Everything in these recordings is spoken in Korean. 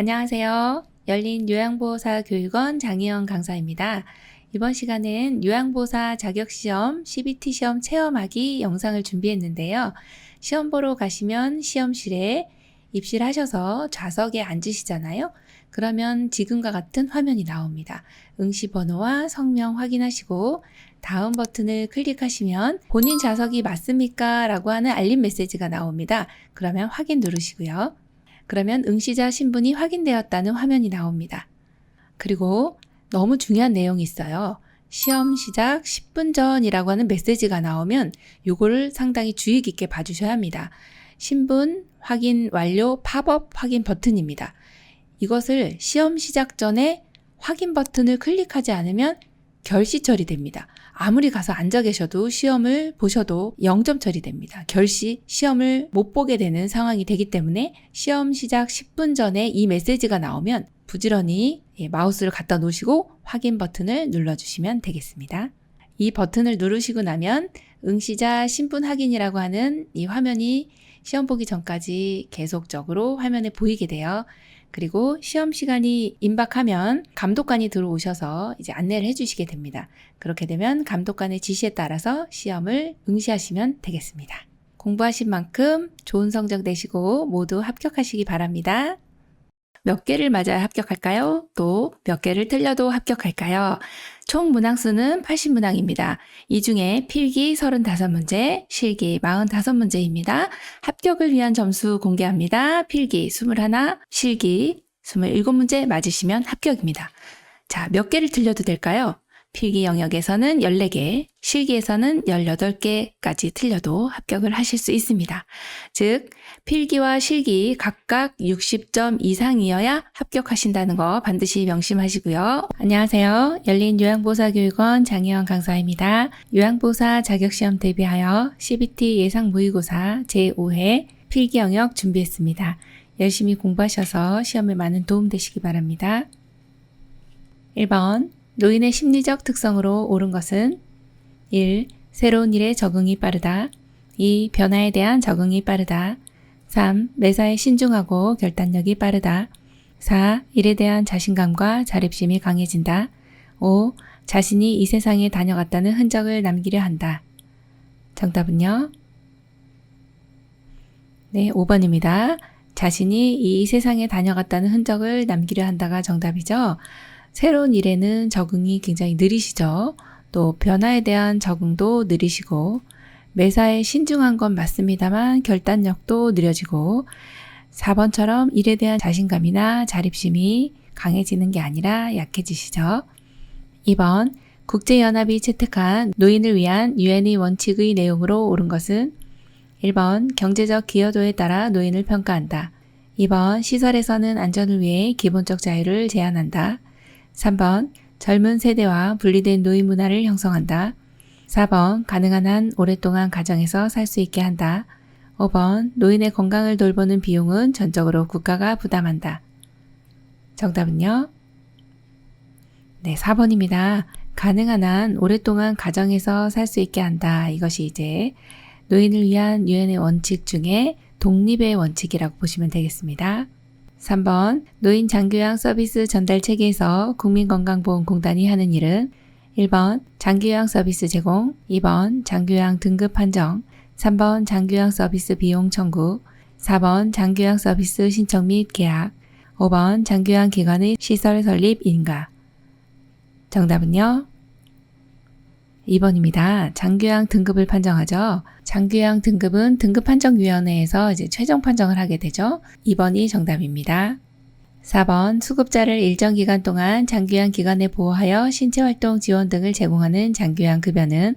안녕하세요. 열린 요양보호사 교육원 장희영 강사입니다. 이번 시간은 요양보호사 자격시험 CBT 시험 체험하기 영상을 준비했는데요. 시험 보러 가시면 시험실에 입실하셔서 좌석에 앉으시잖아요. 그러면 지금과 같은 화면이 나옵니다. 응시 번호와 성명 확인하시고 다음 버튼을 클릭하시면 본인 좌석이 맞습니까? 라고 하는 알림 메시지가 나옵니다. 그러면 확인 누르시고요. 그러면 응시자 신분이 확인되었다는 화면이 나옵니다. 그리고 너무 중요한 내용이 있어요. 시험 시작 10분 전이라고 하는 메시지가 나오면 요거를 상당히 주의 깊게 봐주셔야 합니다. 신분 확인 완료 팝업 확인 버튼입니다. 이것을 시험 시작 전에 확인 버튼을 클릭하지 않으면 결시 처리됩니다. 아무리 가서 앉아 계셔도 시험을 보셔도 0점 처리됩니다. 결시 시험을 못 보게 되는 상황이 되기 때문에 시험 시작 10분 전에 이 메시지가 나오면 부지런히 마우스를 갖다 놓으시고 확인 버튼을 눌러주시면 되겠습니다. 이 버튼을 누르시고 나면 응시자 신분 확인이라고 하는 이 화면이 시험 보기 전까지 계속적으로 화면에 보이게 돼요. 그리고 시험 시간이 임박하면 감독관이 들어오셔서 이제 안내를 해주시게 됩니다. 그렇게 되면 감독관의 지시에 따라서 시험을 응시하시면 되겠습니다. 공부하신 만큼 좋은 성적 내시고 모두 합격하시기 바랍니다. 몇 개를 맞아야 합격할까요? 또 몇 개를 틀려도 합격할까요? 총 문항수는 80문항입니다. 이 중에 필기 35문제, 실기 45문제입니다. 합격을 위한 점수 공개합니다. 필기 21, 실기 27문제 맞으시면 합격입니다. 자, 몇 개를 틀려도 될까요? 필기 영역에서는 14개, 실기에서는 18개까지 틀려도 합격을 하실 수 있습니다. 즉, 필기와 실기 각각 60점 이상이어야 합격하신다는 거 반드시 명심하시고요. 안녕하세요. 열린 요양보호사교육원 장희영 강사입니다. 요양보호사 자격시험 대비하여 CBT 예상 모의고사 제5회 필기 영역 준비했습니다. 열심히 공부하셔서 시험에 많은 도움 되시기 바랍니다. 1번 노인의 심리적 특성으로 옳은 것은 1. 새로운 일에 적응이 빠르다. 2. 변화에 대한 적응이 빠르다. 3. 매사에 신중하고 결단력이 빠르다. 4. 일에 대한 자신감과 자립심이 강해진다. 5. 자신이 이 세상에 다녀갔다는 흔적을 남기려 한다. 정답은요? 네, 5번입니다. 자신이 이 세상에 다녀갔다는 흔적을 남기려 한다가 정답이죠. 새로운 일에는 적응이 굉장히 느리시죠. 또 변화에 대한 적응도 느리시고 매사에 신중한 건 맞습니다만 결단력도 느려지고 4번처럼 일에 대한 자신감이나 자립심이 강해지는 게 아니라 약해지시죠. 2번 국제연합이 채택한 노인을 위한 유엔의 원칙의 내용으로 옳은 것은 1번 경제적 기여도에 따라 노인을 평가한다. 2번 시설에서는 안전을 위해 기본적 자유를 제한한다. 3번 젊은 세대와 분리된 노인 문화를 형성한다. 4번 가능한 한 오랫동안 가정에서 살 수 있게 한다. 5번 노인의 건강을 돌보는 비용은 전적으로 국가가 부담한다. 정답은요? 네, 4번입니다. 가능한 한 오랫동안 가정에서 살 수 있게 한다. 이것이 이제 노인을 위한 유엔의 원칙 중에 독립의 원칙이라고 보시면 되겠습니다. 3번 노인 장기요양 서비스 전달 체계에서 국민건강보험공단이 하는 일은 1번 장기요양 서비스 제공, 2번 장기요양 등급 판정, 3번 장기요양 서비스 비용 청구, 4번 장기요양 서비스 신청 및 계약, 5번 장기요양 기관의 시설 설립 인가. 정답은요? 2번입니다. 장기요양 등급을 판정하죠. 장기요양 등급은 등급판정위원회에서 이제 최종 판정을 하게 되죠. 2번이 정답입니다. 4번 수급자를 일정 기간 동안 장기요양 기관에 보호하여 신체활동 지원 등을 제공하는 장기요양 급여는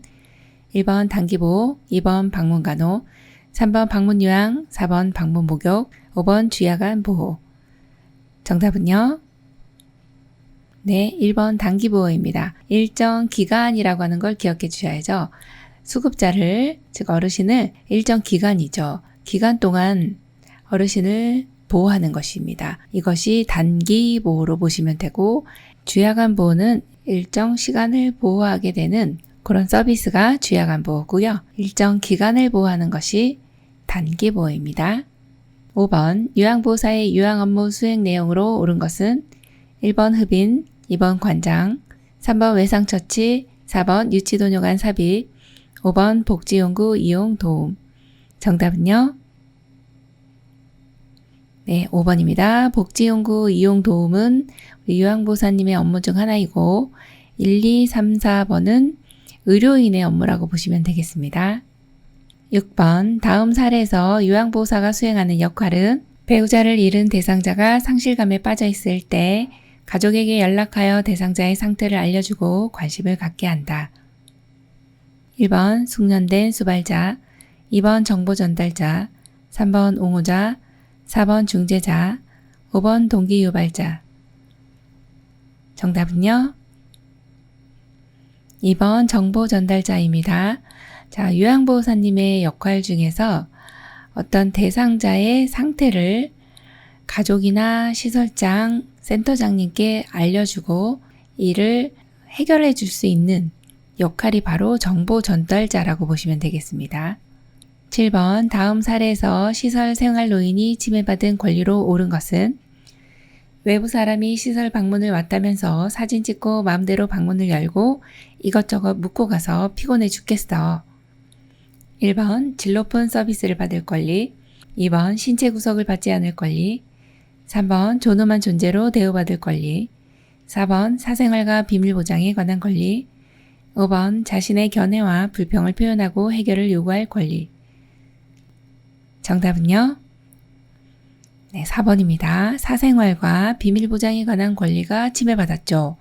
1번 단기보호, 2번 방문간호, 3번 방문요양, 4번 방문목욕, 5번 주야간 보호. 정답은요? 네, 1번 단기보호입니다. 일정 기간이라고 하는 걸 기억해 주셔야죠. 수급자를, 즉 어르신을 일정 기간이죠. 기간 동안 어르신을 보호하는 것입니다. 이것이 단기보호로 보시면 되고 주야간 보호는 일정 시간을 보호하게 되는 그런 서비스가 주야간 보호고요. 일정 기간을 보호하는 것이 단기보호입니다. 5번 요양보호사의 요양 업무 수행 내용으로 옳은 것은 1번 흡인, 2번 관장, 3번 외상처치, 4번 유치도뇨간 삽입, 5번 복지용구 이용 도움. 정답은요? 네, 5번입니다. 복지용구 이용 도움은 우리 요양보호사님의 업무 중 하나이고 1, 2, 3, 4번은 의료인의 업무라고 보시면 되겠습니다. 6번 다음 사례에서 요양보호사가 수행하는 역할은 배우자를 잃은 대상자가 상실감에 빠져 있을 때 가족에게 연락하여 대상자의 상태를 알려주고 관심을 갖게 한다. 1번 숙련된 수발자, 2번 정보 전달자, 3번 옹호자, 4번 중재자, 5번 동기 유발자. 정답은요? 2번 정보 전달자입니다. 자, 요양보호사님의 역할 중에서 어떤 대상자의 상태를 가족이나 시설장, 센터장님께 알려주고 이를 해결해 줄 수 있는 역할이 바로 정보 전달자라고 보시면 되겠습니다. 7번 다음 사례에서 시설 생활노인이 침해받은 권리로 옳은 것은 외부 사람이 시설 방문을 왔다면서 사진 찍고 마음대로 방문을 열고 이것저것 묻고 가서 피곤해 죽겠어. 1번 질 높은 서비스를 받을 권리, 2번 신체 구속을 받지 않을 권리, 3번 존엄한 존재로 대우받을 권리, 4번 사생활과 비밀 보장에 관한 권리, 5번 자신의 견해와 불평을 표현하고 해결을 요구할 권리. 정답은요? 네, 4번입니다. 사생활과 비밀 보장에 관한 권리가 침해받았죠.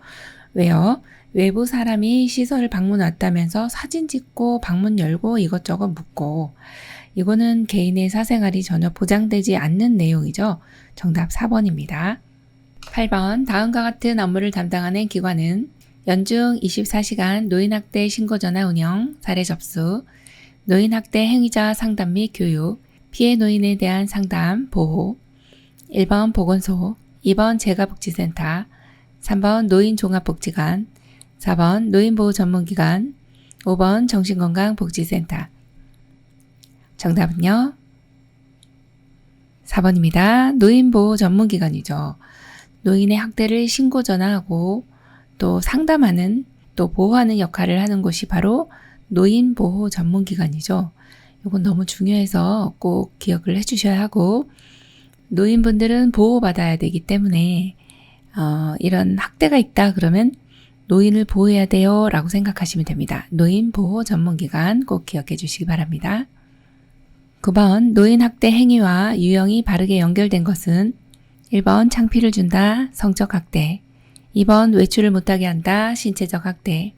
왜요? 외부 사람이 시설을 방문 왔다면서 사진 찍고 방문 열고 이것저것 묻고 이거는 개인의 사생활이 전혀 보장되지 않는 내용이죠. 정답 4번입니다. 8번 다음과 같은 업무를 담당하는 기관은 연중 24시간 노인학대 신고전화 운영, 사례 접수, 노인학대 행위자 상담 및 교육, 피해 노인에 대한 상담, 보호, 1번 보건소, 2번 재가복지센터, 3번 노인종합복지관, 4번 노인보호전문기관, 5번 정신건강복지센터. 정답은요? 4번입니다. 노인보호전문기관이죠. 노인의 학대를 신고 전화하고 또 상담하는 또 보호하는 역할을 하는 곳이 바로 노인보호전문기관이죠. 이건 너무 중요해서 꼭 기억을 해주셔야 하고 노인분들은 보호받아야 되기 때문에 이런 학대가 있다 그러면 노인을 보호해야 돼요 라고 생각하시면 됩니다. 노인보호전문기관 꼭 기억해 주시기 바랍니다. 9번 노인 학대 행위와 유형이 바르게 연결된 것은 1번 창피를 준다, 성적 학대, 2번 외출을 못하게 한다, 신체적 학대,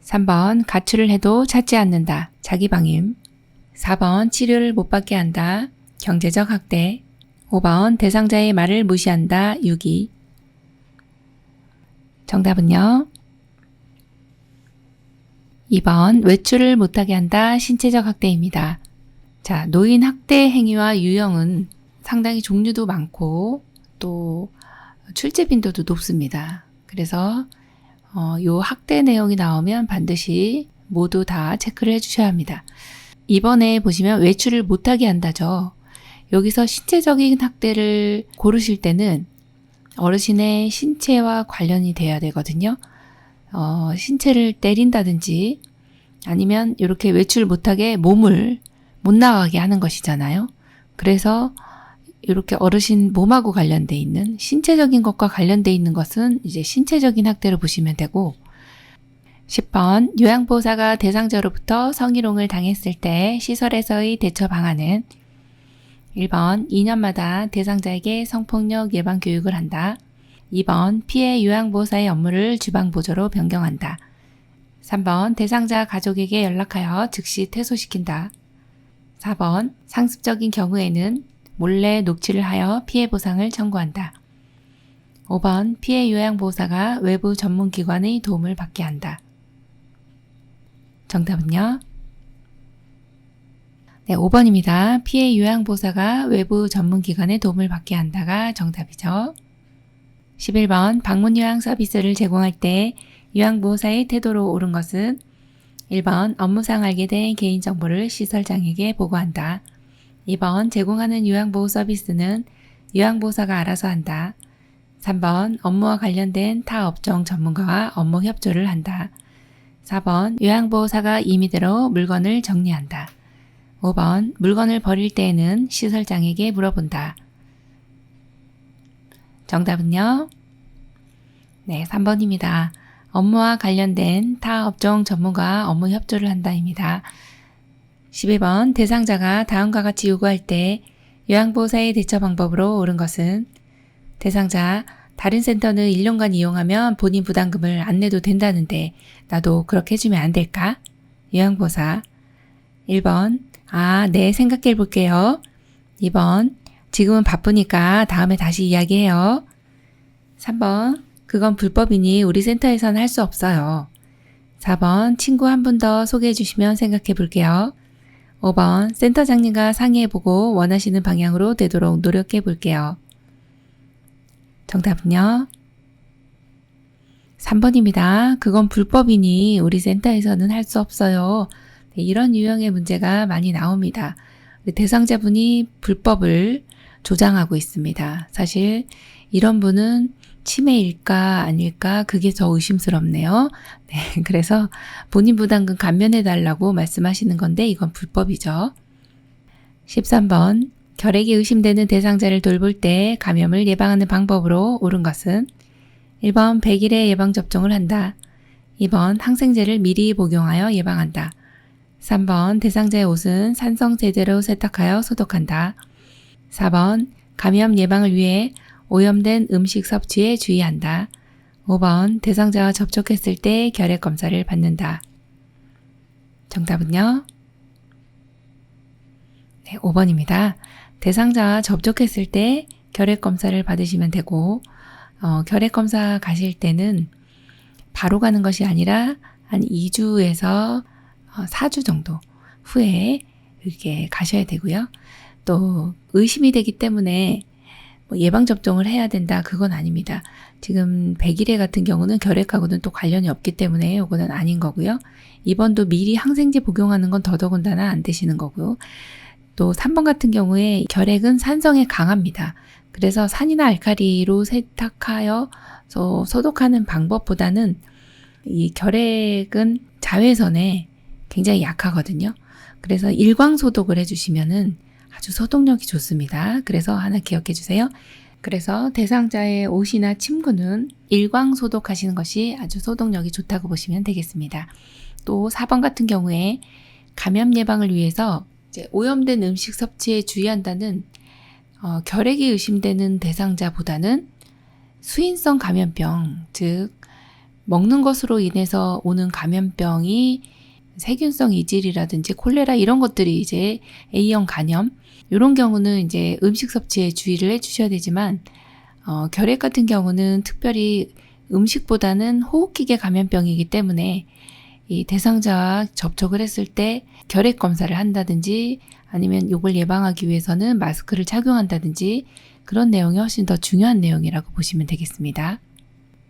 3번 가출을 해도 찾지 않는다, 자기방임, 4번 치료를 못 받게 한다, 경제적 학대, 5번 대상자의 말을 무시한다, 유기. 정답은요? 2번 외출을 못하게 한다, 신체적 학대입니다. 자, 노인 학대 행위와 유형은 상당히 종류도 많고 또 출제 빈도도 높습니다. 그래서 요 학대 내용이 나오면 반드시 모두 다 체크를 해주셔야 합니다. 이번에 보시면 외출을 못하게 한다죠. 여기서 신체적인 학대를 고르실 때는 어르신의 신체와 관련이 돼야 되거든요. 신체를 때린다든지 아니면 이렇게 외출 못하게 몸을 못 나가게 하는 것이잖아요. 그래서 이렇게 어르신 몸하고 관련돼 있는 신체적인 것과 관련돼 있는 것은 이제 신체적인 학대를 보시면 되고 10번 요양보호사가 대상자로부터 성희롱을 당했을 때 시설에서의 대처 방안은 1번 2년마다 대상자에게 성폭력 예방 교육을 한다. 2번 피해 요양보호사의 업무를 주방보조로 변경한다. 3번 대상자 가족에게 연락하여 즉시 퇴소시킨다. 4번 상습적인 경우에는 몰래 녹취를 하여 피해 보상을 청구한다. 5번 피해 요양보호사가 외부 전문기관의 도움을 받게 한다. 정답은요? 네, 5번입니다. 피해 요양보호사가 외부 전문기관의 도움을 받게 한다가 정답이죠. 11번 방문 요양 서비스를 제공할 때 요양보호사의 태도로 옳은 것은 1번 업무상 알게 된 개인정보를 시설장에게 보고한다. 2번 제공하는 요양보호 서비스는 요양보호사가 알아서 한다. 3번 업무와 관련된 타 업종 전문가와 업무 협조를 한다. 4번 요양보호사가 임의대로 물건을 정리한다. 5번 물건을 버릴 때에는 시설장에게 물어본다. 정답은요? 네, 3번입니다. 업무와 관련된 타 업종 전문가와 업무 협조를 한다입니다. 12번 대상자가 다음과 같이 요구할 때 요양보호사의 대처 방법으로 옳은 것은 대상자 다른 센터는 1년간 이용하면 본인 부담금을 안 내도 된다는데 나도 그렇게 해주면 안 될까? 요양보호사 1번 네 생각해 볼게요. 2번 지금은 바쁘니까 다음에 다시 이야기해요. 3번 그건 불법이니 우리 센터에선 할 수 없어요. 4번 친구 한 분 더 소개해 주시면 생각해 볼게요. 5번 센터장님과 상의해보고 원하시는 방향으로 되도록 노력해 볼게요. 정답은요? 3번입니다. 그건 불법이니 우리 센터에서는 할 수 없어요. 네, 이런 유형의 문제가 많이 나옵니다. 대상자분이 불법을 조장하고 있습니다. 사실 이런 분은 치매일까 아닐까 그게 더 의심스럽네요. 네, 그래서 본인 부담금 감면해달라고 말씀하시는 건데 이건 불법이죠. 13번 결핵이 의심되는 대상자를 돌볼 때 감염을 예방하는 방법으로 옳은 것은 1번 100일에 예방접종을 한다. 2번 항생제를 미리 복용하여 예방한다. 3번 대상자의 옷은 산성 제대로 세탁하여 소독한다. 4번 감염 예방을 위해 오염된 음식 섭취에 주의한다. 5번 대상자와 접촉했을 때 결핵 검사를 받는다. 정답은요? 네, 5번입니다. 대상자와 접촉했을 때 결핵 검사를 받으시면 되고 결핵 검사 가실 때는 바로 가는 것이 아니라 한 2주에서 4주 정도 후에 이렇게 가셔야 되고요. 또 의심이 되기 때문에 예방접종을 해야 된다 그건 아닙니다. 지금 100일에 같은 경우는 결핵하고는 또 관련이 없기 때문에 이거는 아닌 거고요. 2번도 미리 항생제 복용하는 건 더더군다나 안 되시는 거고요. 또 3번 같은 경우에 결핵은 산성에 강합니다. 그래서 산이나 알칼리로 세탁하여 소독하는 방법보다는 이 결핵은 자외선에 굉장히 약하거든요. 그래서 일광 소독을 해주시면은 아주 소독력이 좋습니다. 그래서 하나 기억해 주세요. 그래서 대상자의 옷이나 침구는 일광 소독하시는 것이 아주 소독력이 좋다고 보시면 되겠습니다. 또 4번 같은 경우에 감염 예방을 위해서 이제 오염된 음식 섭취에 주의한다는 결핵이 의심되는 대상자보다는 수인성 감염병, 즉 먹는 것으로 인해서 오는 감염병이 세균성 이질이라든지 콜레라 이런 것들이 이제 A형 간염 이런 경우는 이제 음식 섭취에 주의를 해주셔야 되지만 결핵 같은 경우는 특별히 음식보다는 호흡기계 감염병이기 때문에 이 대상자와 접촉을 했을 때 결핵 검사를 한다든지 아니면 이걸 예방하기 위해서는 마스크를 착용한다든지 그런 내용이 훨씬 더 중요한 내용이라고 보시면 되겠습니다.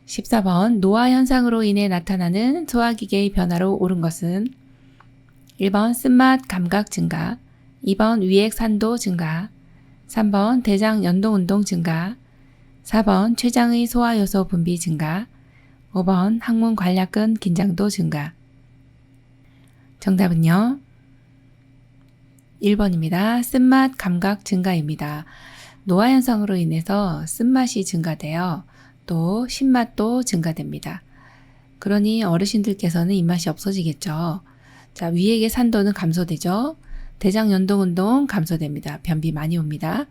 14번 노화 현상으로 인해 나타나는 소화기계의 변화로 옳은 것은 1번 쓴맛 감각 증가, 2번 위액 산도 증가, 3번 대장 연동운동 증가, 4번 췌장의 소화효소 분비 증가, 5번 항문 관략근 긴장도 증가. 정답은요? 1번입니다. 쓴맛 감각 증가입니다. 노화 현상으로 인해서 쓴맛이 증가되어 또 신맛도 증가됩니다. 그러니 어르신들께서는 입맛이 없어지겠죠. 자, 위액의 산도는 감소되죠. 대장 연동운동 감소됩니다. 변비 많이 옵니다.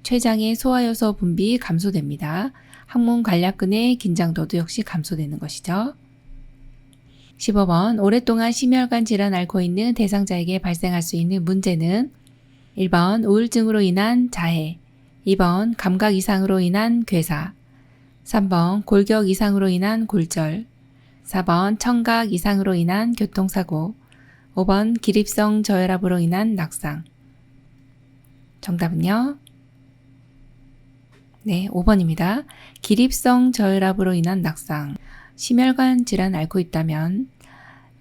췌장의 소화효소 분비 감소됩니다. 항문 관략근의 긴장도도 역시 감소되는 것이죠. 15번 오랫동안 심혈관 질환 앓고 있는 대상자에게 발생할 수 있는 문제는 1번 우울증으로 인한 자해, 2번 감각 이상으로 인한 괴사, 3번 골격 이상으로 인한 골절, 4번 청각 이상으로 인한 교통사고, 5번 기립성 저혈압으로 인한 낙상. 정답은요? 네, 5번입니다. 기립성 저혈압으로 인한 낙상. 심혈관 질환 앓고 있다면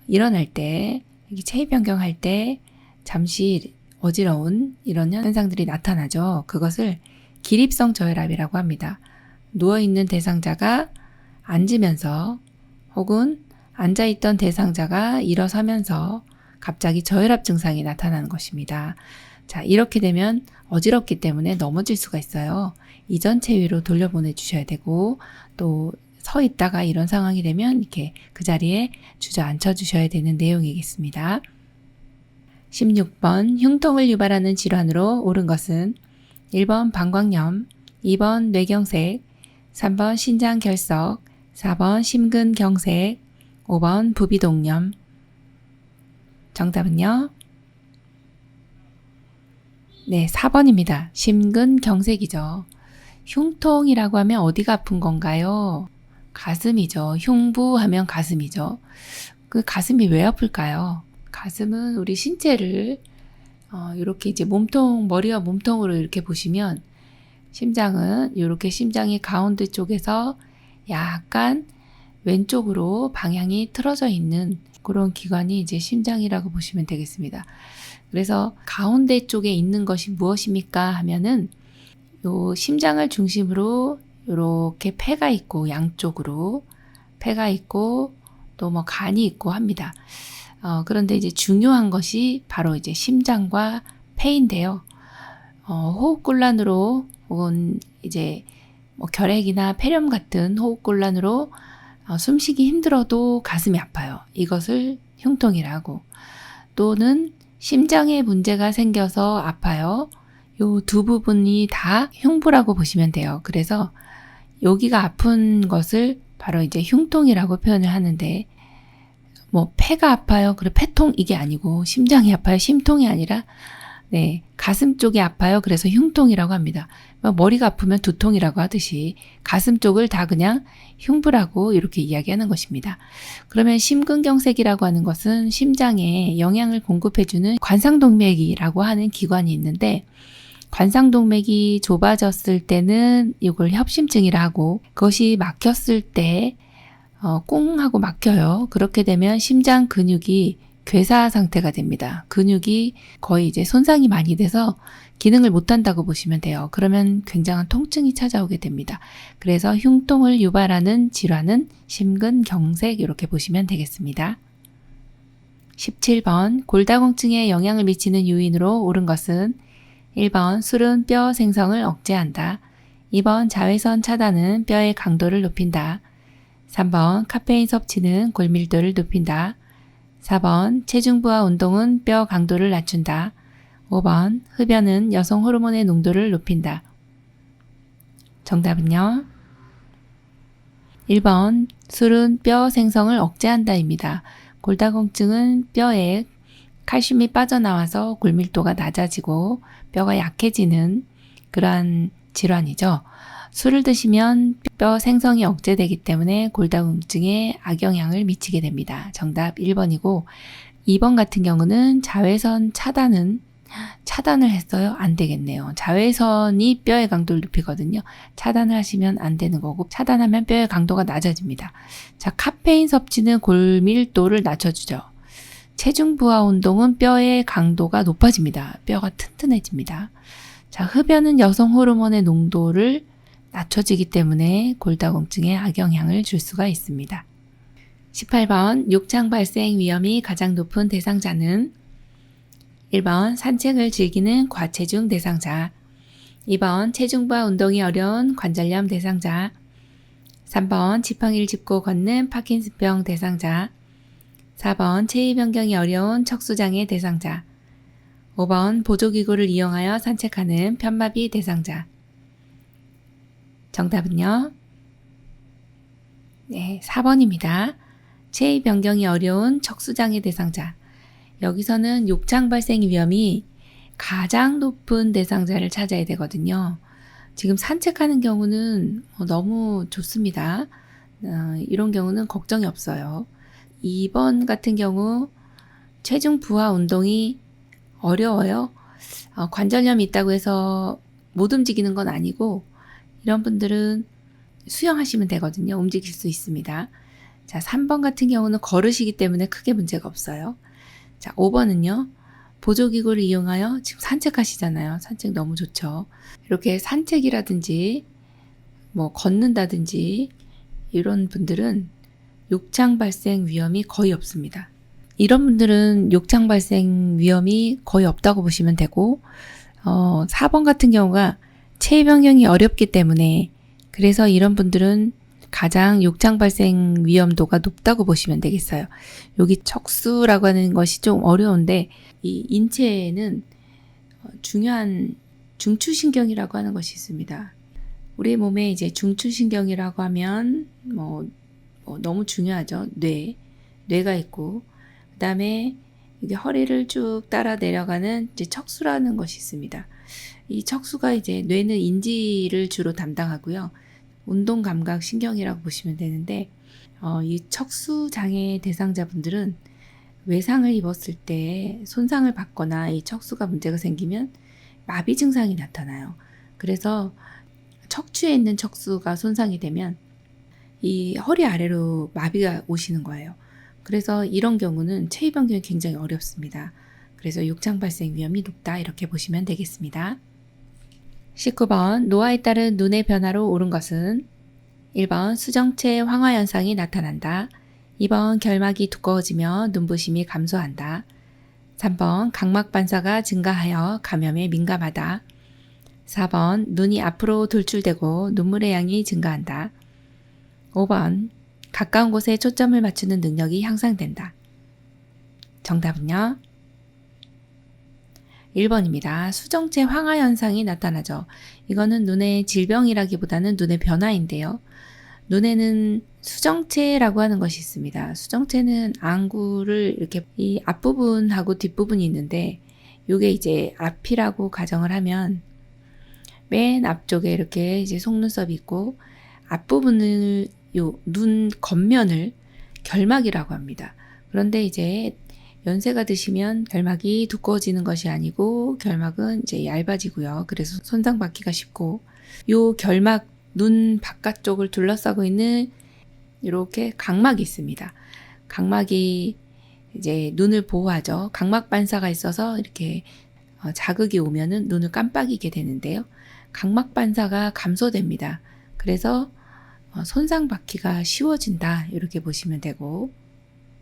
일어날 때, 체위 변경할 때 잠시 어지러운 이런 현상들이 나타나죠. 그것을 기립성 저혈압이라고 합니다. 누워있는 대상자가 앉으면서 혹은 앉아있던 대상자가 일어서면서 갑자기 저혈압 증상이 나타나는 것입니다. 자, 이렇게 되면 어지럽기 때문에 넘어질 수가 있어요. 이전체 위로 돌려보내 주셔야 되고, 또 서 있다가 이런 상황이 되면 이렇게 그 자리에 주저앉혀 주셔야 되는 내용이겠습니다. 16번 흉통을 유발하는 질환으로 옳은 것은 1번 방광염, 2번 뇌경색, 3번 신장결석, 4번 심근경색, 5번 부비동염. 정답은요? 네, 4번입니다. 심근경색이죠. 흉통이라고 하면 어디가 아픈 건가요? 가슴이죠. 흉부하면 가슴이죠. 그 가슴이 왜 아플까요? 가슴은 우리 신체를 이렇게 이제 몸통, 머리와 몸통으로 이렇게 보시면 심장은 이렇게 심장이 가운데 쪽에서 약간 왼쪽으로 방향이 틀어져 있는 그런 기관이 이제 심장이라고 보시면 되겠습니다. 그래서 가운데 쪽에 있는 것이 무엇입니까 하면은 요 심장을 중심으로 이렇게 폐가 있고 양쪽으로 폐가 있고 또 뭐 간이 있고 합니다. 그런데 이제 중요한 것이 바로 이제 심장과 폐인데요. 호흡곤란으로 혹은 이제 뭐 결핵이나 폐렴 같은 호흡곤란으로 숨쉬기 힘들어도 가슴이 아파요. 이것을 흉통이라고. 또는 심장에 문제가 생겨서 아파요. 요 두 부분이 다 흉부라고 보시면 돼요. 그래서 여기가 아픈 것을 바로 이제 흉통이라고 표현을 하는데, 뭐 폐가 아파요. 그래 폐통 이게 아니고 심장이 아파요. 심통이 아니라 네, 가슴 쪽이 아파요. 그래서 흉통이라고 합니다. 머리가 아프면 두통이라고 하듯이 가슴 쪽을 다 그냥 흉부라고 이렇게 이야기하는 것입니다. 그러면 심근경색이라고 하는 것은 심장에 영양을 공급해주는 관상동맥이라고 하는 기관이 있는데, 관상동맥이 좁아졌을 때는 이걸 협심증이라 하고, 그것이 막혔을 때 꽁 하고 막혀요. 그렇게 되면 심장 근육이 괴사 상태가 됩니다. 근육이 거의 이제 손상이 많이 돼서 기능을 못한다고 보시면 돼요. 그러면 굉장한 통증이 찾아오게 됩니다. 그래서 흉통을 유발하는 질환은 심근경색 이렇게 보시면 되겠습니다. 17번 골다공증에 영향을 미치는 요인으로 옳은 것은 1번 술은 뼈 생성을 억제한다. 2번 자외선 차단은 뼈의 강도를 높인다. 3번 카페인 섭취는 골밀도를 높인다. 4번 체중부하 운동은 뼈 강도를 낮춘다. 5번 흡연은 여성 호르몬의 농도를 높인다. 정답은요? 1번 술은 뼈 생성을 억제한다입니다. 골다공증은 뼈에 칼슘이 빠져나와서 골밀도가 낮아지고 뼈가 약해지는 그러한 질환이죠. 술을 드시면 뼈 생성이 억제되기 때문에 골다공증에 악영향을 미치게 됩니다. 정답 1번이고, 2번 같은 경우는 자외선 차단을 했어요? 안 되겠네요. 자외선이 뼈의 강도를 높이거든요. 차단을 하시면 안 되는 거고, 차단하면 뼈의 강도가 낮아집니다. 자, 카페인 섭취는 골밀도를 낮춰주죠. 체중 부하 운동은 뼈의 강도가 높아집니다. 뼈가 튼튼해집니다. 자, 흡연은 여성 호르몬의 농도를 낮춰지기 때문에 골다공증에 악영향을 줄 수가 있습니다. 18번 욕창 발생 위험이 가장 높은 대상자는 1번 산책을 즐기는 과체중 대상자, 2번 체중과 운동이 어려운 관절염 대상자, 3번 지팡이를 짚고 걷는 파킨슨병 대상자, 4번 체위 변경이 어려운 척수장애 대상자, 5번 보조기구를 이용하여 산책하는 편마비 대상자. 정답은요? 네, 4번입니다. 체위 변경이 어려운 척수장애 대상자. 여기서는 욕창 발생 위험이 가장 높은 대상자를 찾아야 되거든요. 지금 산책하는 경우는 너무 좋습니다. 이런 경우는 걱정이 없어요. 2번 같은 경우 체중 부하 운동이 어려워요. 관절염이 있다고 해서 못 움직이는 건 아니고, 이런 분들은 수영하시면 되거든요. 움직일 수 있습니다. 자, 3번 같은 경우는 걸으시기 때문에 크게 문제가 없어요. 자, 5번은요. 보조기구를 이용하여 지금 산책하시잖아요. 산책 너무 좋죠. 이렇게 산책이라든지 뭐 걷는다든지 이런 분들은 욕창 발생 위험이 거의 없습니다. 이런 분들은 욕창 발생 위험이 거의 없다고 보시면 되고 4번 같은 경우가 체위 변경이 어렵기 때문에 그래서 이런 분들은 가장 욕창 발생 위험도가 높다고 보시면 되겠어요. 여기 척수라고 하는 것이 좀 어려운데 이 인체에는 중요한 중추신경이라고 하는 것이 있습니다. 우리 몸에 이제 중추신경이라고 하면 너무 중요하죠. 뇌가 있고 그 다음에 이게 허리를 쭉 따라 내려가는 이제 척수라는 것이 있습니다. 이 척수가 이제 뇌는 인지를 주로 담당하고요. 운동 감각 신경이라고 보시면 되는데 이 척수 장애 대상자분들은 외상을 입었을 때 손상을 받거나 이 척수가 문제가 생기면 마비 증상이 나타나요. 그래서 척추에 있는 척수가 손상이 되면 이 허리 아래로 마비가 오시는 거예요. 그래서 이런 경우는 체위 변경이 굉장히 어렵습니다. 그래서 욕창 발생 위험이 높다 이렇게 보시면 되겠습니다. 19번 노화에 따른 눈의 변화로 옳은 것은 1번 수정체 황화 현상이 나타난다. 2번 결막이 두꺼워지며 눈부심이 감소한다. 3번 각막 반사가 증가하여 감염에 민감하다. 4번 눈이 앞으로 돌출되고 눈물의 양이 증가한다. 5번 가까운 곳에 초점을 맞추는 능력이 향상된다. 정답은요? 1번입니다. 수정체 황화 현상이 나타나죠. 이거는 눈의 질병이라기보다는 눈의 변화인데요. 눈에는 수정체라고 하는 것이 있습니다. 수정체는 안구를 이렇게 이 앞부분하고 뒷부분이 있는데 이게 이제 앞이라고 가정을 하면 맨 앞쪽에 이렇게 이제 속눈썹이 있고 앞부분을 요 눈 겉면을 결막이라고 합니다. 그런데 이제 연세가 드시면 결막이 두꺼워지는 것이 아니고 결막은 이제 얇아지고요. 그래서 손상받기가 쉽고 요 결막 눈 바깥쪽을 둘러싸고 있는 이렇게 각막이 있습니다. 각막이 이제 눈을 보호하죠. 각막 반사가 있어서 이렇게 자극이 오면은 눈을 깜빡이게 되는데요. 각막 반사가 감소됩니다. 그래서 손상받기가 쉬워진다 이렇게 보시면 되고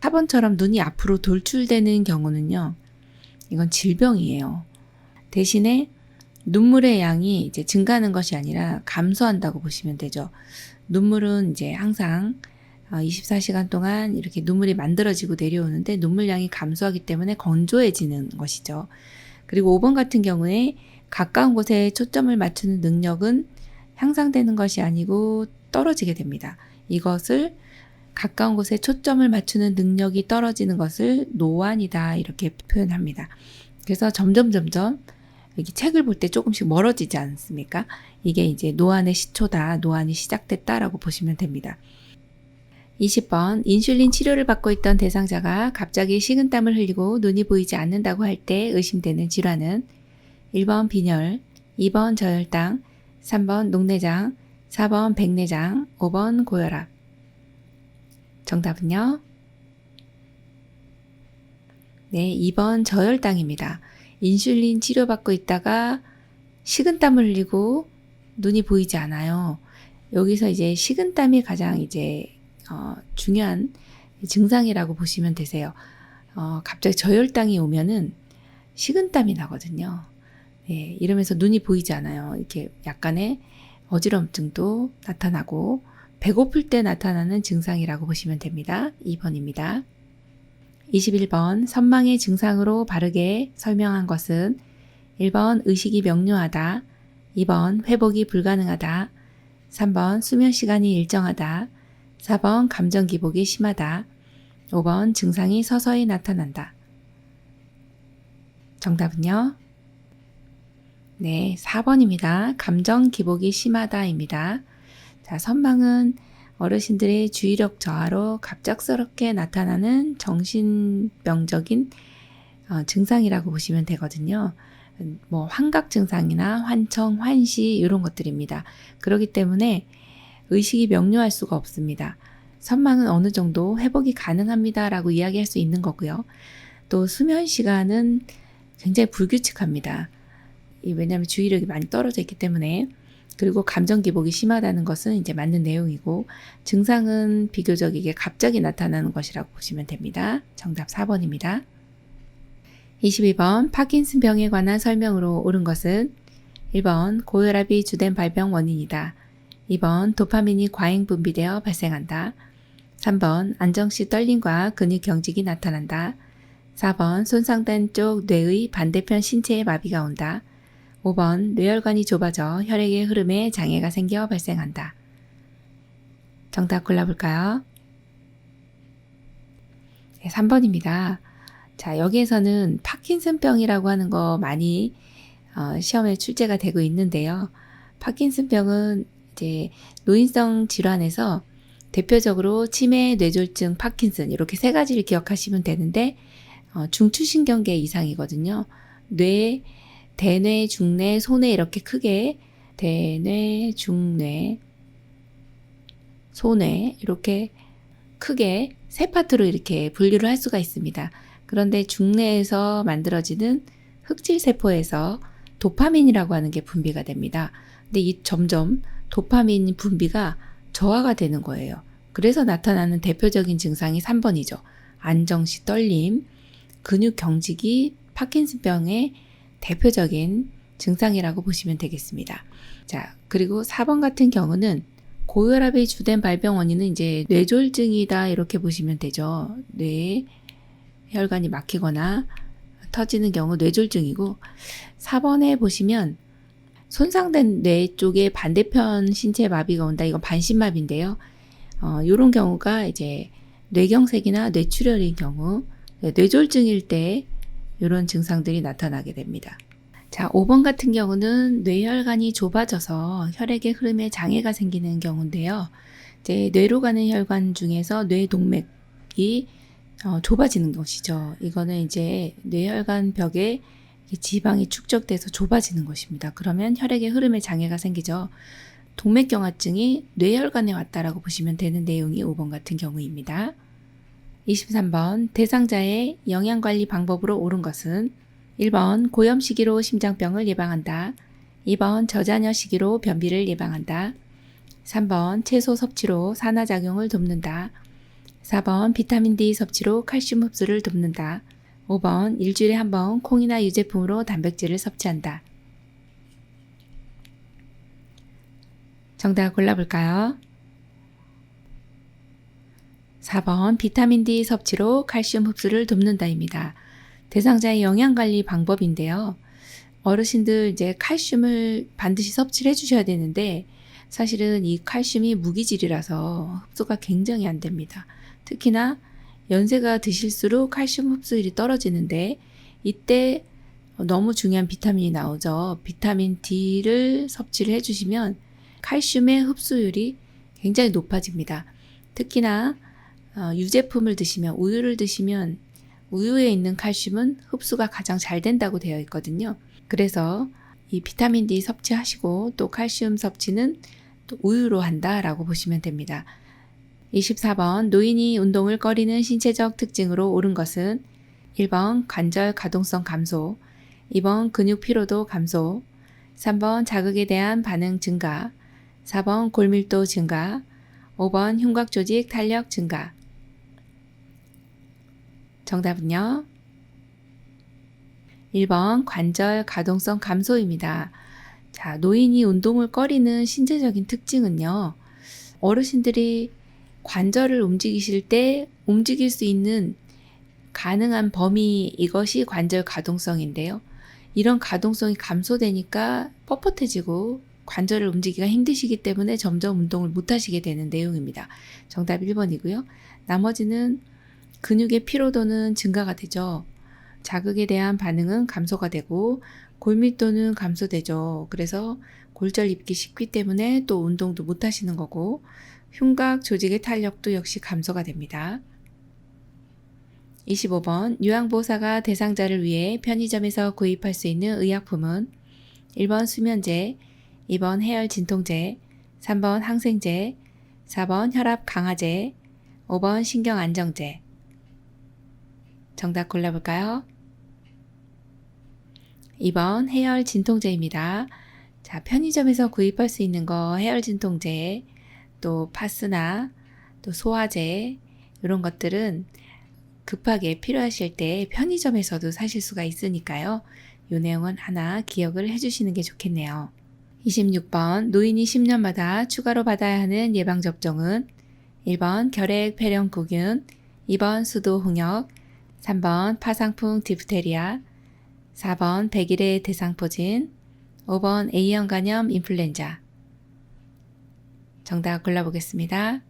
4번처럼 눈이 앞으로 돌출되는 경우는요. 이건 질병이에요. 대신에 눈물의 양이 이제 증가하는 것이 아니라 감소한다고 보시면 되죠. 눈물은 이제 항상 24시간 동안 이렇게 눈물이 만들어지고 내려오는데 눈물량이 감소하기 때문에 건조해지는 것이죠. 그리고 5번 같은 경우에 가까운 곳에 초점을 맞추는 능력은 향상되는 것이 아니고 떨어지게 됩니다. 이것을 가까운 곳에 초점을 맞추는 능력이 떨어지는 것을 노안이다 이렇게 표현합니다. 그래서 점점 여기 책을 볼 때 조금씩 멀어지지 않습니까? 이게 이제 노안의 시초다, 노안이 시작됐다라고 보시면 됩니다. 20번 인슐린 치료를 받고 있던 대상자가 갑자기 식은땀을 흘리고 눈이 보이지 않는다고 할 때 의심되는 질환은 1번 빈혈, 2번 저혈당, 3번 녹내장, 4번 백내장, 5번 고혈압. 정답은요? 네, 2번 저혈당입니다. 인슐린 치료받고 있다가 식은땀을 흘리고 눈이 보이지 않아요. 여기서 이제 식은땀이 가장 이제 중요한 증상이라고 보시면 되세요. 갑자기 저혈당이 오면은 식은땀이 나거든요. 네, 이러면서 눈이 보이지 않아요. 이렇게 약간의 어지럼증도 나타나고 배고플 때 나타나는 증상이라고 보시면 됩니다. 2번입니다. 21번 선망의 증상으로 바르게 설명한 것은 1번 의식이 명료하다, 2번 회복이 불가능하다, 3번 수면 시간이 일정하다, 4번 감정 기복이 심하다, 5번 증상이 서서히 나타난다. 정답은요? 네, 4번입니다. 감정 기복이 심하다입니다. 자, 선망은 어르신들의 주의력 저하로 갑작스럽게 나타나는 정신병적인 증상이라고 보시면 되거든요. 뭐 환각 증상이나 환청, 환시 이런 것들입니다. 그렇기 때문에 의식이 명료할 수가 없습니다. 선망은 어느 정도 회복이 가능합니다라고 이야기할 수 있는 거고요. 또 수면 시간은 굉장히 불규칙합니다. 왜냐하면 주의력이 많이 떨어져 있기 때문에. 그리고 감정 기복이 심하다는 것은 이제 맞는 내용이고, 증상은 비교적 이게 갑자기 나타나는 것이라고 보시면 됩니다. 정답 4번입니다. 22번 파킨슨병에 관한 설명으로 옳은 것은 1번 고혈압이 주된 발병 원인이다. 2번 도파민이 과잉 분비되어 발생한다. 3번 안정시 떨림과 근육 경직이 나타난다. 4번 손상된 쪽 뇌의 반대편 신체에 마비가 온다. 5번 뇌혈관이 좁아져 혈액의 흐름에 장애가 생겨 발생한다. 정답 골라볼까요? 네, 3번입니다. 자, 여기에서는 파킨슨병이라고 하는 거 많이 시험에 출제가 되고 있는데요. 파킨슨병은 이제 노인성 질환에서 대표적으로 치매, 뇌졸중, 파킨슨 이렇게 세 가지를 기억하시면 되는데 중추신경계 이상이거든요. 뇌, 대뇌, 중뇌, 소뇌 이렇게 크게 대뇌, 중뇌, 소뇌 이렇게 크게 세 파트로 이렇게 분류를 할 수가 있습니다. 그런데 중뇌에서 만들어지는 흑질세포에서 도파민이라고 하는 게 분비가 됩니다. 근데 이 점점 도파민 분비가 저하가 되는 거예요. 그래서 나타나는 대표적인 증상이 3번이죠. 안정시 떨림, 근육 경직이 파킨슨병의 대표적인 증상이라고 보시면 되겠습니다. 자, 그리고 4번 같은 경우는 고혈압의 주된 발병 원인은 이제 뇌졸중이다 이렇게 보시면 되죠. 뇌혈관이 막히거나 터지는 경우 뇌졸중이고, 4번에 보시면 손상된 뇌 쪽에 반대편 신체 마비가 온다. 이건 반신마비인데요. 이런 경우가 이제 뇌경색이나 뇌출혈인 경우, 뇌졸중일 때 이런 증상들이 나타나게 됩니다. 자, 5번 같은 경우는 뇌혈관이 좁아져서 혈액의 흐름에 장애가 생기는 경우인데요. 이제 뇌로 가는 혈관 중에서 뇌동맥이 좁아지는 것이죠. 이거는 이제 뇌혈관 벽에 지방이 축적돼서 좁아지는 것입니다. 그러면 혈액의 흐름에 장애가 생기죠. 동맥경화증이 뇌혈관에 왔다라고 보시면 되는 내용이 5번 같은 경우입니다. 23번 대상자의 영양관리 방법으로 옳은 것은 1번 고염 시기로 심장병을 예방한다. 2번 저자녀 시기로 변비를 예방한다. 3번 채소 섭취로 산화작용을 돕는다. 4번 비타민 D 섭취로 칼슘 흡수를 돕는다. 5번 일주일에 한 번 콩이나 유제품으로 단백질을 섭취한다. 정답 골라볼까요? 4번 비타민 D 섭취로 칼슘 흡수를 돕는다입니다. 대상자의 영양관리 방법인데요. 어르신들 이제 칼슘을 반드시 섭취를 해주셔야 되는데, 사실은 이 칼슘이 무기질이라서 흡수가 굉장히 안 됩니다. 특히나 연세가 드실수록 칼슘 흡수율이 떨어지는데, 이때 너무 중요한 비타민이 나오죠. 비타민 D를 섭취를 해주시면 칼슘의 흡수율이 굉장히 높아집니다. 특히나 유제품을 드시면, 우유를 드시면 우유에 있는 칼슘은 흡수가 가장 잘 된다고 되어 있거든요. 그래서 이 비타민 D 섭취하시고 또 칼슘 섭취는 또 우유로 한다라고 보시면 됩니다. 24번 노인이 운동을 꺼리는 신체적 특징으로 옳은 것은 1번 관절 가동성 감소, 2번 근육 피로도 감소, 3번 자극에 대한 반응 증가, 4번 골밀도 증가, 5번 흉곽 조직 탄력 증가. 정답은요? 1번 관절 가동성 감소입니다. 자, 노인이 운동을 꺼리는 신체적인 특징은요. 어르신들이 관절을 움직이실 때 움직일 수 있는 가능한 범위, 이것이 관절 가동성인데요. 이런 가동성이 감소되니까 뻣뻣해지고 관절을 움직이기가 힘드시기 때문에 점점 운동을 못 하시게 되는 내용입니다. 정답 1번이고요. 나머지는 근육의 피로도는 증가가 되죠. 자극에 대한 반응은 감소가 되고 골밀도는 감소되죠. 그래서 골절 입기 쉽기 때문에 또 운동도 못 하시는 거고, 흉곽 조직의 탄력도 역시 감소가 됩니다. 25번 요양보호사가 대상자를 위해 편의점에서 구입할 수 있는 의약품은 1번 수면제, 2번 해열 진통제, 3번 항생제, 4번 혈압 강화제, 5번 신경 안정제. 정답 골라볼까요? 2번 해열 진통제입니다. 자, 편의점에서 구입할 수 있는 거 해열 진통제, 또 파스나, 또 소화제 이런 것들은 급하게 필요하실 때 편의점에서도 사실 수가 있으니까요. 이 내용은 하나 기억을 해주시는 게 좋겠네요. 26번 노인이 10년마다 추가로 받아야 하는 예방접종은 1번 결핵 폐렴구균, 2번 수도 홍역, 3번 파상풍 디프테리아, 4번 백일의 대상포진, 5번 A형 간염 인플루엔자. 정답 골라보겠습니다.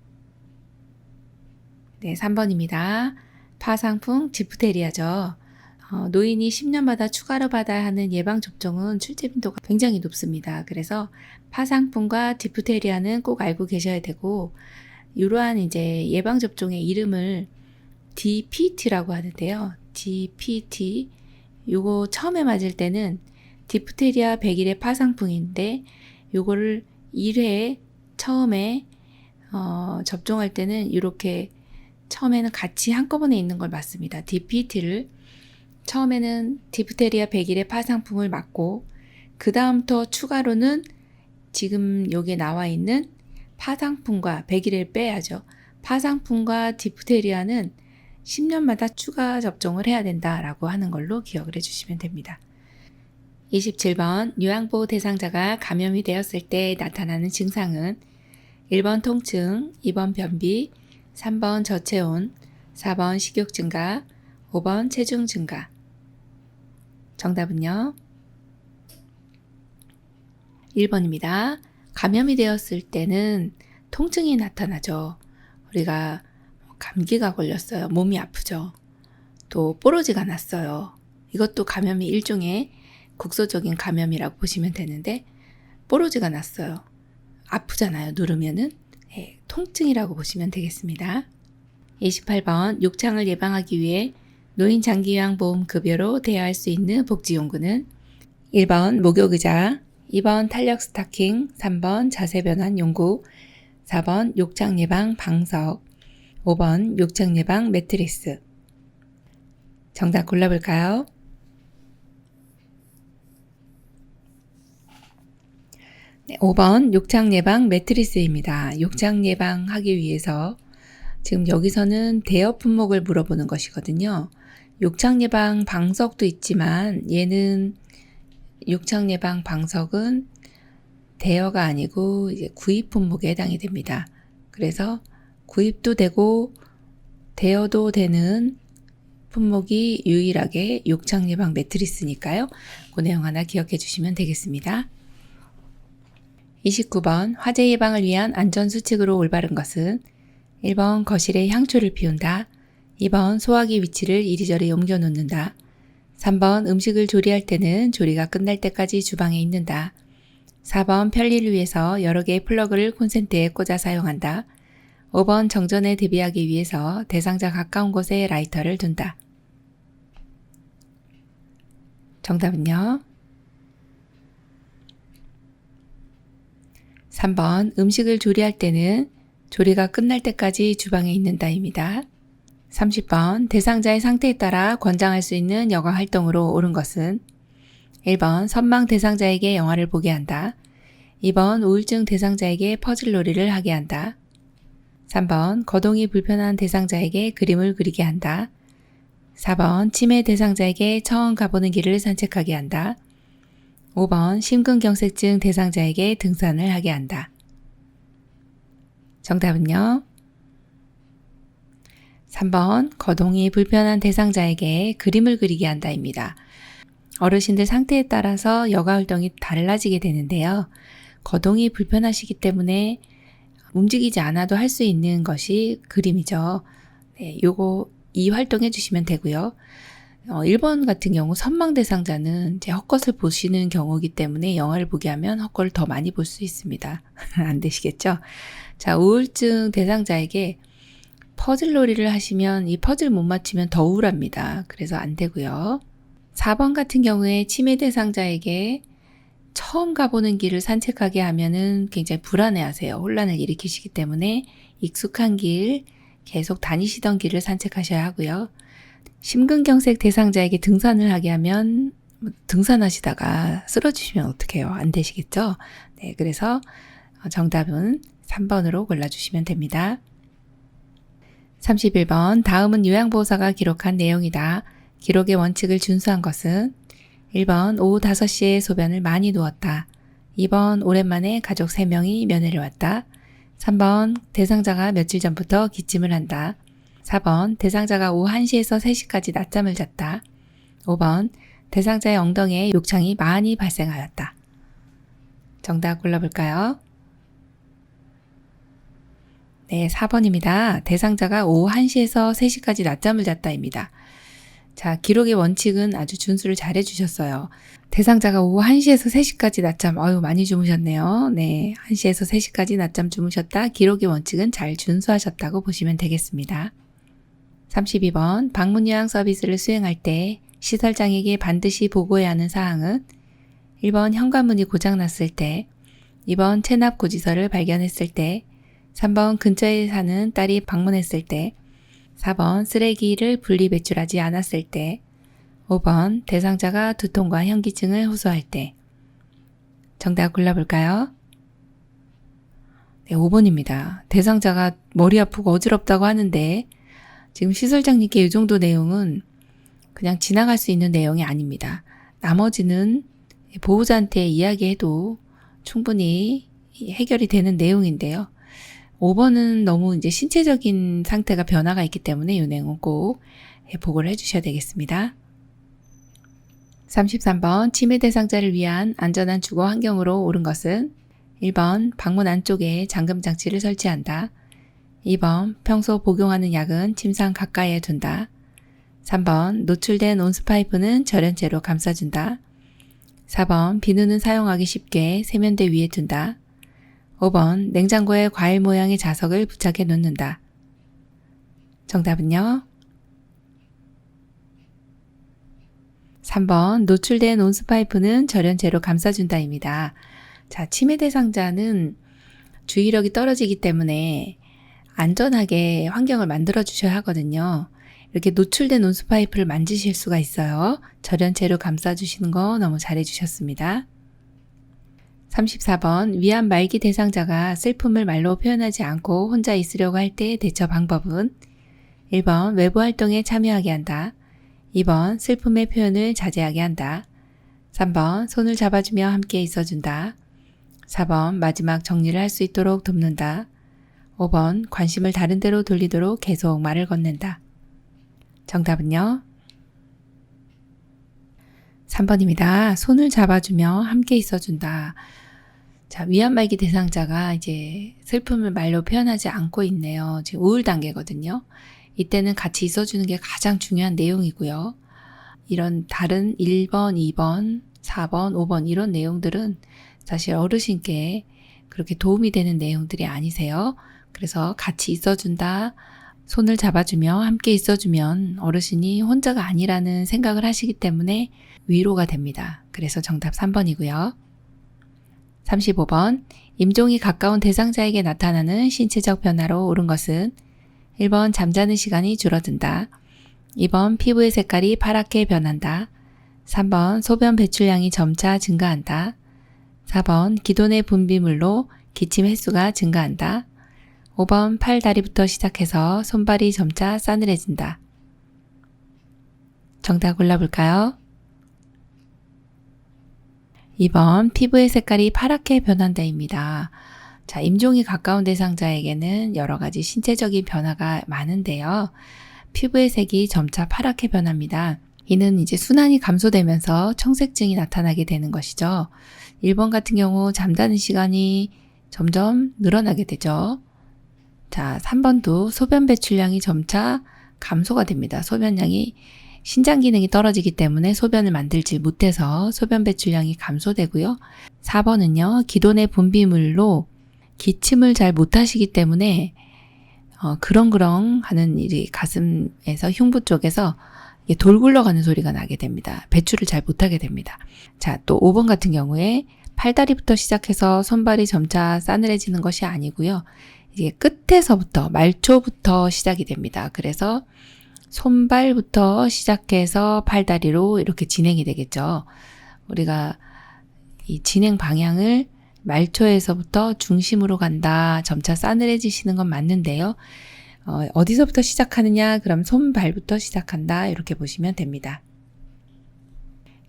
네, 3번입니다. 파상풍 디프테리아죠. 노인이 10년마다 추가로 받아야 하는 예방접종은 출제 빈도가 굉장히 높습니다. 그래서 파상풍과 디프테리아는 꼭 알고 계셔야 되고, 이러한 이제 예방접종의 이름을 DPT라고 하는데요. DPT. 요거 처음에 맞을 때는 디프테리아 백일의 파상풍인데, 요거를 1회 처음에 접종할 때는 이렇게 처음에는 같이 한꺼번에 있는 걸 맞습니다. DPT를 처음에는 디프테리아 백일의 파상풍을 맞고 그 다음부터 추가로는 지금 여기에 나와 있는 파상풍과 백일을 빼야죠. 파상풍과 디프테리아는 10년마다 추가 접종을 해야 된다라고 하는 걸로 기억을 해주시면 됩니다. 27번 요양보호 대상자가 감염이 되었을 때 나타나는 증상은 1번 통증, 2번 변비, 3번 저체온, 4번 식욕 증가, 5번 체중 증가. 정답은요? 1번입니다. 감염이 되었을 때는 통증이 나타나죠. 우리가 감기가 걸렸어요. 몸이 아프죠. 또 뽀로지가 났어요. 이것도 감염이 일종의 국소적인 감염이라고 보시면 되는데 뽀로지가 났어요. 아프잖아요. 누르면은. 네, 통증이라고 보시면 되겠습니다. 28번 욕창을 예방하기 위해 노인 장기요양보험 급여로 대여할 수 있는 복지용구는 1번 목욕의자, 2번 탄력 스타킹, 3번 자세 변환 용구, 4번 욕창 예방 방석, 5번 욕창 예방 매트리스. 정답 골라볼까요? 네, 5번 욕창 예방 매트리스입니다. 욕창 예방하기 위해서 지금 여기서는 대여 품목을 물어보는 것이거든요. 욕창 예방 방석도 있지만 얘는 욕창 예방 방석은 대여가 아니고 이제 구입 품목에 해당이 됩니다. 그래서 구입도 되고 대여도 되는 품목이 유일하게 욕창 예방 매트리스니까요. 그 내용 하나 기억해 주시면 되겠습니다. 29번 화재 예방을 위한 안전수칙으로 올바른 것은 1번 거실에 향초를 피운다. 2번 소화기 위치를 이리저리 옮겨 놓는다. 3번 음식을 조리할 때는 조리가 끝날 때까지 주방에 있는다. 4번 편리를 위해서 여러 개의 플러그를 콘센트에 꽂아 사용한다. 5번 정전에 대비하기 위해서 대상자 가까운 곳에 라이터를 둔다. 정답은요? 3번 음식을 조리할 때는 조리가 끝날 때까지 주방에 있는다입니다. 30번 대상자의 상태에 따라 권장할 수 있는 여가 활동으로 옳은 것은 1번 선망 대상자에게 영화를 보게 한다. 2번 우울증 대상자에게 퍼즐놀이를 하게 한다. 3번 거동이 불편한 대상자에게 그림을 그리게 한다. 4번 치매 대상자에게 처음 가보는 길을 산책하게 한다. 5번 심근경색증 대상자에게 등산을 하게 한다. 정답은요? 3번 거동이 불편한 대상자에게 그림을 그리게 한다입니다. 어르신들 상태에 따라서 여가 활동이 달라지게 되는데요. 거동이 불편하시기 때문에 움직이지 않아도 할 수 있는 것이 그림이죠. 네, 요거 이 활동 해주시면 되고요. 1번 같은 경우 선망 대상자는 이제 헛것을 보시는 경우이기 때문에 영화를 보게 하면 헛것을 더 많이 볼 수 있습니다. 안 되시겠죠? 자, 우울증 대상자에게 퍼즐놀이를 하시면 이 퍼즐 못 맞추면 더 우울합니다. 그래서 안 되고요. 4번 같은 경우에 치매 대상자에게 처음 가보는 길을 산책하게 하면은 굉장히 불안해하세요. 혼란을 일으키시기 때문에 익숙한 길, 계속 다니시던 길을 산책하셔야 하고요. 심근경색 대상자에게 등산을 하게 하면 등산하시다가 쓰러지시면 어떡해요? 안 되시겠죠? 네, 그래서 정답은 3번으로 골라주시면 됩니다. 31번 다음은 요양보호사가 기록한 내용이다. 기록의 원칙을 준수한 것은 1번 오후 5시에 소변을 많이 누웠다. 2번 오랜만에 가족 3명이 면회를 왔다. 3번 대상자가 며칠 전부터 기침을 한다. 4번 대상자가 오후 1시에서 3시까지 낮잠을 잤다. 5번 대상자의 엉덩이에 욕창이 많이 발생하였다. 정답 골라볼까요? 네, 4번입니다. 대상자가 오후 1시에서 3시까지 낮잠을 잤다입니다. 자, 기록의 원칙은 아주 준수를 잘 해주셨어요. 대상자가 오후 1시에서 3시까지 낮잠, 많이 주무셨네요. 네, 1시에서 3시까지 낮잠 주무셨다. 기록의 원칙은 잘 준수하셨다고 보시면 되겠습니다. 32번 방문 요양 서비스를 수행할 때 시설장에게 반드시 보고해야 하는 사항은 1번 현관문이 고장났을 때, 2번 체납 고지서를 발견했을 때, 3번 근처에 사는 딸이 방문했을 때, 4번 쓰레기를 분리 배출하지 않았을 때, 5번 대상자가 두통과 현기증을 호소할 때. 정답 골라볼까요? 네, 5번입니다. 대상자가 머리 아프고 어지럽다고 하는데 지금 시설장님께 이 정도 내용은 그냥 지나갈 수 있는 내용이 아닙니다. 나머지는 보호자한테 이야기해도 충분히 해결이 되는 내용인데요. 5번은 너무 이제 신체적인 상태가 변화가 있기 때문에 이 내용은 꼭 보고를 해주셔야 되겠습니다. 33번 치매 대상자를 위한 안전한 주거 환경으로 옳은 것은 1번 방문 안쪽에 잠금 장치를 설치한다. 2번 평소 복용하는 약은 침상 가까이에 둔다. 3번 노출된 온수파이프는 절연제로 감싸준다. 4번 비누는 사용하기 쉽게 세면대 위에 둔다. 5번 냉장고에 과일 모양의 자석을 부착해 놓는다. 정답은요? 3번 노출된 온수파이프는 절연제로 감싸준다입니다. 자, 치매 대상자는 주의력이 떨어지기 때문에 안전하게 환경을 만들어 주셔야 하거든요. 이렇게 노출된 온수파이프를 만지실 수가 있어요. 절연제로 감싸주시는 거 너무 잘해 주셨습니다. 34번 위안 말기 대상자가 슬픔을 말로 표현하지 않고 혼자 있으려고 할 때 대처 방법은 1번 외부 활동에 참여하게 한다. 2번 슬픔의 표현을 자제하게 한다. 3번 손을 잡아주며 함께 있어준다. 4번 마지막 정리를 할 수 있도록 돕는다. 5번 관심을 다른 데로 돌리도록 계속 말을 건넨다. 정답은요? 3번입니다. 손을 잡아주며 함께 있어준다. 자, 위안 말기 대상자가 이제 슬픔을 말로 표현하지 않고 있네요. 지금 우울 단계거든요. 이때는 같이 있어주는 게 가장 중요한 내용이고요. 이런 다른 1번, 2번, 4번, 5번 이런 내용들은 사실 어르신께 그렇게 도움이 되는 내용들이 아니세요. 그래서 같이 있어준다, 손을 잡아주며 함께 있어주면 어르신이 혼자가 아니라는 생각을 하시기 때문에 위로가 됩니다. 그래서 정답 3번이고요. 35번 임종이 가까운 대상자에게 나타나는 신체적 변화로 옳은 것은 1번 잠자는 시간이 줄어든다. 2번 피부의 색깔이 파랗게 변한다. 3번 소변 배출량이 점차 증가한다. 4번 기존의 분비물로 기침 횟수가 증가한다. 5번 팔, 다리부터 시작해서 손발이 점차 싸늘해진다. 정답 골라볼까요? 2번 피부의 색깔이 파랗게 변한다입니다. 자, 임종이 가까운 대상자에게는 여러 가지 신체적인 변화가 많은데요. 피부의 색이 점차 파랗게 변합니다. 이는 이제 순환이 감소되면서 청색증이 나타나게 되는 것이죠. 1번 같은 경우 잠자는 시간이 점점 늘어나게 되죠. 자, 3번도 소변 배출량이 점차 감소가 됩니다. 소변량이 신장 기능이 떨어지기 때문에 소변을 만들지 못해서 소변 배출량이 감소되고요. 4번은요, 기존의 분비물로 기침을 잘 못하시기 때문에 그렁그렁 하는 일이 가슴에서 흉부 쪽에서 돌 굴러가는 소리가 나게 됩니다. 배출을 잘 못하게 됩니다. 자, 또 5번 같은 경우에 팔다리부터 시작해서 손발이 점차 싸늘해지는 것이 아니고요. 이게 끝에서부터 말초부터 시작이 됩니다. 그래서 손발부터 시작해서 팔다리로 이렇게 진행이 되겠죠. 우리가 이 진행 방향을 말초에서부터 중심으로 간다. 점차 싸늘해지시는 건 맞는데요. 어디서부터 시작하느냐? 그럼 손발부터 시작한다. 이렇게 보시면 됩니다.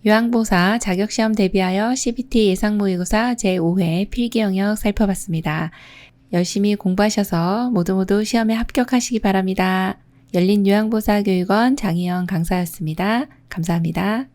요양보호사 자격시험 대비하여 CBT 예상모의고사 제5회 필기 영역 살펴봤습니다. 열심히 공부하셔서 모두 시험에 합격하시기 바랍니다. 열린 요양보호사 교육원 장희영 강사였습니다. 감사합니다.